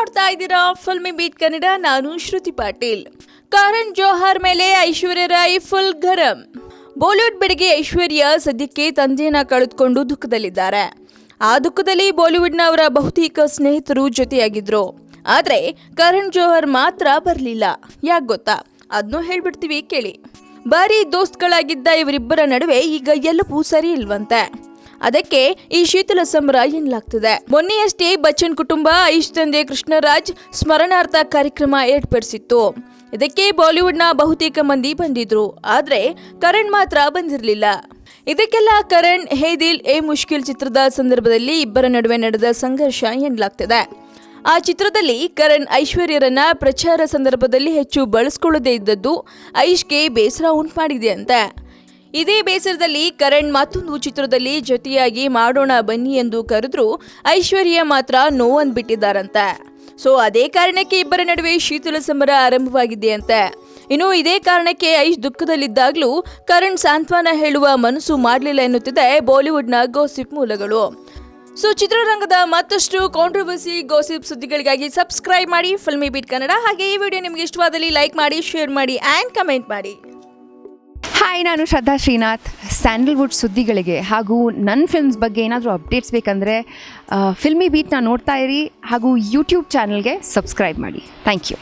ನೋಡ್ತಾ ಇದ್ದೀರಾ filmy beet Kannada. ನಾನು ಶ್ರುತಿ ಪಾಟೀಲ್. ಕರಣ್ ಜೋಹರ್ ಮೇಲೆ ಐಶ್ವರ್ಯ ರಾಯ್ ಫುಲ್ ಗರಂ. ಬಾಲಿವುಡ್ ಬೆಡಗಿ ಐಶ್ವರ್ಯ ಸದ್ಯಕ್ಕೆ ತಂದೆಯನ್ನ ಕಳೆದುಕೊಂಡು ದುಃಖದಲ್ಲಿದ್ದಾರೆ. ಆ ದುಃಖದಲ್ಲಿ ಬಾಲಿವುಡ್ನ ಅವರ ಬಹುತೇಕ ಸ್ನೇಹಿತರು ಜೊತೆಯಾಗಿದ್ರು. ಆದ್ರೆ ಕರಣ್ ಜೋಹರ್ ಮಾತ್ರ ಬರಲಿಲ್ಲ. ಯಾಕೆ ಗೊತ್ತಾ? ಅದನ್ನೂ ಹೇಳ್ಬಿಡ್ತೀವಿ ಕೇಳಿ. ಬಾರಿ ದೋಸ್ತ್ಗಳಾಗಿದ್ದ ಇವರಿಬ್ಬರ ನಡುವೆ ಈಗ ಎಲ್ಲವೂ ಸರಿ ಇಲ್ವಂತೆ. ಅದಕ್ಕೆ ಈ ಶೀತಲ ಸಮರ ಎನ್ನಲಾಗ್ತಿದೆ. ಮೊನ್ನೆಯಷ್ಟೇ ಬಚ್ಚನ್ ಕುಟುಂಬ ಐಶ್ ತಂದೆ ಕೃಷ್ಣರಾಜ್ ಸ್ಮರಣಾರ್ಥ ಕಾರ್ಯಕ್ರಮ ಏರ್ಪಡಿಸಿತ್ತು. ಇದಕ್ಕೆ ಬಾಲಿವುಡ್ನ ಬಹುತೇಕ ಮಂದಿ ಬಂದಿದ್ರು. ಆದ್ರೆ ಕರಣ್ ಮಾತ್ರ ಬಂದಿರಲಿಲ್ಲ. ಇದಕ್ಕೆಲ್ಲ ಕರಣ್ ಹೇ ದಿಲ್ ಏ ಮುಷ್ಕಿಲ್ ಚಿತ್ರದ ಸಂದರ್ಭದಲ್ಲಿ ಇಬ್ಬರ ನಡುವೆ ನಡೆದ ಸಂಘರ್ಷ ಎನ್ನಲಾಗ್ತಿದೆ. ಆ ಚಿತ್ರದಲ್ಲಿ ಕರಣ್ ಐಶ್ವರ್ಯರನ್ನ ಪ್ರಚಾರ ಸಂದರ್ಭದಲ್ಲಿ ಹೆಚ್ಚು ಬಳಸ್ಕೊಳ್ಳದೇ ಇದ್ದದ್ದು ಐಶ್ಗೆ ಬೇಸರ ಉಂಟು ಮಾಡಿದೆ ಅಂತೆ. ಇದೇ ಬೇಸರದಲ್ಲಿ ಕರಣ್ ಮತ್ತೊಂದು ಚಿತ್ರದಲ್ಲಿ ಜೊತೆಯಾಗಿ ಮಾಡೋಣ ಬನ್ನಿ ಎಂದು ಕರೆದ್ರು ಐಶ್ವರ್ಯ ಮಾತ್ರ ನೋ ಅಂದ್ಬಿಟ್ಟಿದ್ದಾರಂತೆ. ಸೊ ಅದೇ ಕಾರಣಕ್ಕೆ ಇಬ್ಬರ ನಡುವೆ ಶೀತಲ ಸಮರ ಆರಂಭವಾಗಿದೆ ಅಂತೆ. ಇನ್ನು ಇದೇ ಕಾರಣಕ್ಕೆ ಐಶ್ ದುಃಖದಲ್ಲಿದ್ದಾಗಲೂ ಕರಣ್ ಸಾಂತ್ವನ ಹೇಳುವ ಮನಸ್ಸು ಮಾಡಲಿಲ್ಲ ಎನ್ನುತ್ತಿದೆ ಬಾಲಿವುಡ್ನ ಗಾಸಿಪ್ ಮೂಲಗಳು. ಸೊ ಚಿತ್ರರಂಗದ ಮತ್ತಷ್ಟು ಕಾಂಟ್ರವರ್ಸಿ ಗಾಸಿಪ್ ಸುದ್ದಿಗಳಿಗಾಗಿ ಸಬ್ಸ್ಕ್ರೈಬ್ ಮಾಡಿ ಫಿಲ್ಮಿ ಬೀಟ್ ಕನ್ನಡ. ಹಾಗೆ ಈ ವಿಡಿಯೋ ನಿಮಗೆ ಇಷ್ಟವಾದಲ್ಲಿ ಲೈಕ್ ಮಾಡಿ, ಶೇರ್ ಮಾಡಿ ಆ್ಯಂಡ್ ಕಮೆಂಟ್ ಮಾಡಿ. ಹಾಯ್, ನಾನು ಶ್ರದ್ಧಾ ಶ್ರೀನಾಥ್. ಸ್ಯಾಂಡಲ್ವುಡ್ ಸುದ್ದಿಗಳಿಗೆ ಹಾಗೂ ನನ್ನ ಫಿಲ್ಮ್ಸ್ ಬಗ್ಗೆ ಏನಾದರೂ ಅಪ್ಡೇಟ್ಸ್ ಬೇಕಂದರೆ ಫಿಲ್ಮಿ ಬೀಟ್ನ ನೋಡ್ತಾ ಇರಿ ಹಾಗೂ ಯೂಟ್ಯೂಬ್ ಚಾನಲ್ಗೆ ಸಬ್ಸ್ಕ್ರೈಬ್ ಮಾಡಿ. Thank you.